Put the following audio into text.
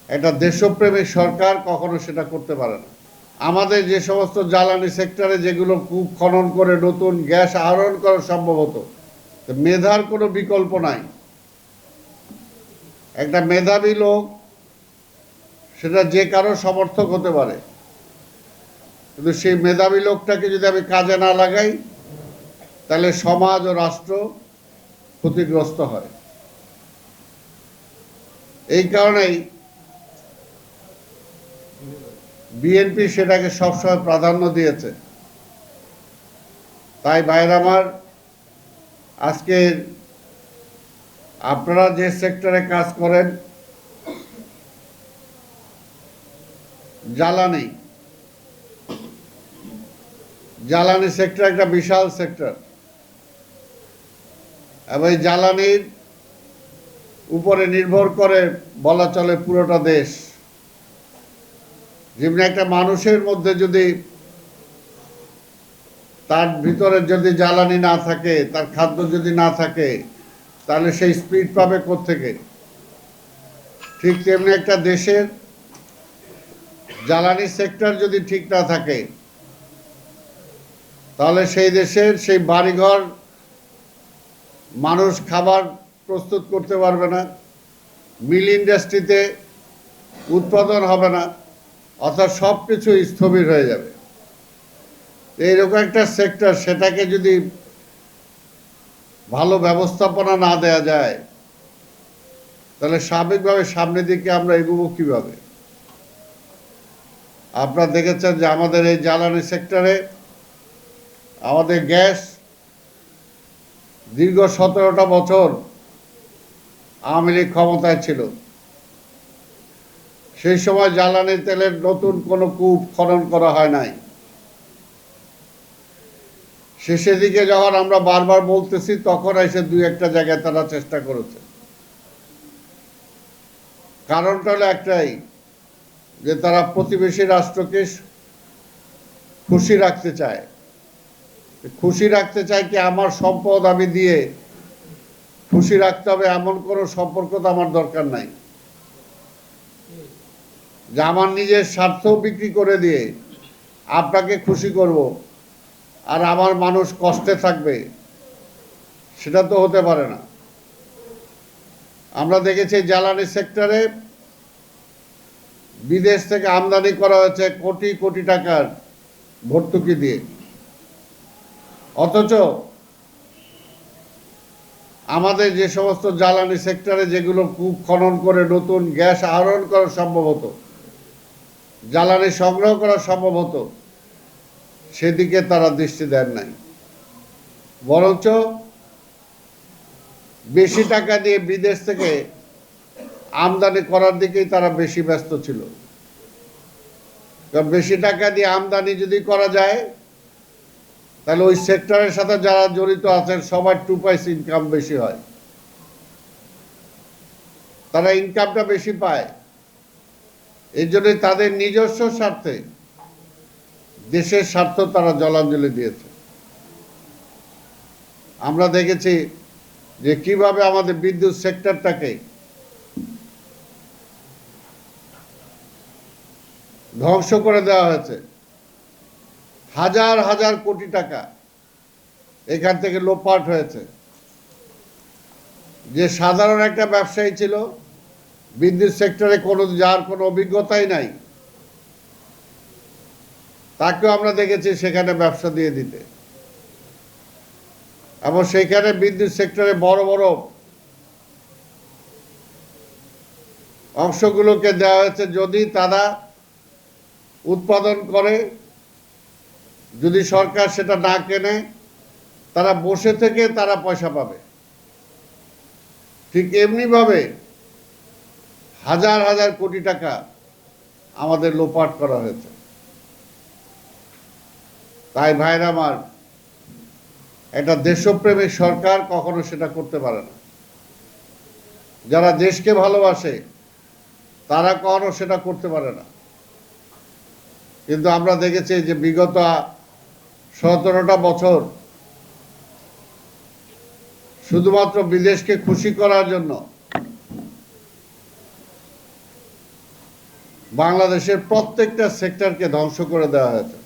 একটা দেশপ্রেমিক সরকার কখনো সেটা করতে পারে না। আমাদের যে সমস্ত জ্বালানি সেক্টরে যেগুলো কূপ খনন করে নতুন গ্যাস আহরণ করা সম্ভব হতো, মেধার কোনো বিকল্প নাই। একটা মেধাবী লোক সেটা যে কারো সমর্থক হতে পারে, কিন্তু সেই মেধাবী লোকটাকে যদি আমি কাজে না লাগাই, তাহলে সমাজ ও রাষ্ট্র ক্ষতিগ্রস্ত হয়। এই কারণেই বিএনপি সেটাকে সবসময় প্রাধান্য দিয়েছে। তাই ভাইরা আমার, আজকে আপনারা যে সেক্টরে কাজ করেন, জ্বালানি সেক্টর একটা বিশাল সেক্টর, এবং এই জ্বালানির উপরে নির্ভর করে বলা চলে পুরোটা দেশ। যেমনি একটা মানুষের মধ্যে যদি তার ভিতরে যদি জ্বালানি না থাকে, তার খাদ্য যদি না থাকে, তাহলে সেই স্পিড পাবে কোত্থেকে? ঠিক তেমনি একটা দেশের জ্বালানি সেক্টর যদি ঠিক না থাকে, তাহলে সেই দেশের সেই বাড়িঘর মানুষ খাবার প্রস্তুত করতে পারবে না, মিল ইন্ডাস্ট্রিতে উৎপাদন হবে না, অর্থাৎ সব কিছু স্থবির হয়ে যাবে। এইরকম একটা সেক্টর, সেটাকে যদি ভালো ব্যবস্থাপনা না দেয়া যায়, তাহলে স্বাভাবিকভাবে সামনের দিকে আমরা এগোবো কীভাবে? আপনারা দেখেছেন যে আমাদের এই জ্বালানি সেক্টরে আমাদের গ্যাস দীর্ঘ 17টা বছর আওয়ামী লীগ ক্ষমতায় ছিল। সেই সময় জ্বালানি তেলের নতুন কোনো কূপ খনন করা হয় নাই। শেষের দিকে যখন আমরা বারবার বলতেছি, তখন এসে দুই একটা জায়গায় তারা চেষ্টা করেছে। কারণটা হলো একটাই, যে তারা প্রতিবেশী রাষ্ট্রকে খুশি রাখতে চায়। খুশি রাখতে চায় কি, আমার সম্পদ আমি দিয়ে খুশি রাখতে হবে এমন কোনো সম্পর্ক তো আমার দরকার নাই। যে আমার নিজের স্বার্থ বিক্রি করে দিয়ে আপনাকে খুশি করব, আর আমার মানুষ কষ্টে থাকবে, সেটা তো হতে পারে না। আমরা দেখেছি জ্বালানি সেক্টরে বিদেশ থেকে আমদানি করা হয়েছে কোটি কোটি টাকার ভর্তুকি দিয়ে, অথচ আমাদের যে সমস্ত জ্বালানি সেক্টরে যেগুলো কূপ খনন করে নতুন গ্যাস আহরণ করা সম্ভব হতো, জ্বালানি সংগ্রহ করা সম্ভব হতো, সেদিকে তারা দৃষ্টি দেন নাই। বরঞ্চ বেশি টাকা দিয়ে বিদেশ থেকে আমদানি করার দিকেই তারা বেশি ব্যস্ত ছিল। কারণ বেশি টাকা দিয়ে আমদানি যদি করা যায়, তাহলে ওই সেক্টরের সাথে যারা জড়িত আছেন সবার 2 পয়সা ইনকাম বেশি হয়, তারা ইনকামটা বেশি পায়। এই জন্যই তাদের নিজস্ব স্বার্থে দেশের স্বার্থ তারা জলাঞ্জলি দিয়েছে। আমরা দেখেছি যে কিভাবে আমাদের বিদ্যুৎ সেক্টরটাকে ধ্বংস করে দেওয়া হয়েছে। হাজার হাজার কোটি টাকা এখান থেকে লোপাট হয়েছে। যে সাধারণ একটা ব্যবসায়ী ছিল, বিদ্যুৎ সেক্টরে যার কোনো অভিজ্ঞতাই নাই, তাকেও আমরা দেখেছি সেখানে ব্যবসা দিয়ে দিতে। এবং সেখানে বিদ্যুৎ সেক্টরে বড় বড় অংশগুলোকে দেওয়া হয়েছে, যদি তারা উৎপাদন করে, যদি সরকার সেটা না কেনে, তারা বসে থেকে তারা পয়সা পাবে। ঠিক এমনিভাবে হাজার হাজার কোটি টাকা আমাদের লোপাট করা হয়েছে। তাই ভাইরা আমার, একটা দেশপ্রেমিক সরকার কখনো সেটা করতে পারে না। যারা দেশকে ভালোবাসে তারা কখনো সেটা করতে পারে না। কিন্তু আমরা দেখেছি যে বিগত 17টা বছর শুধুমাত্র বিদেশকে খুশি করার জন্য বাংলাদেশের প্রত্যেকটা সেক্টরকে ধ্বংস করে দেওয়া হয়েছে।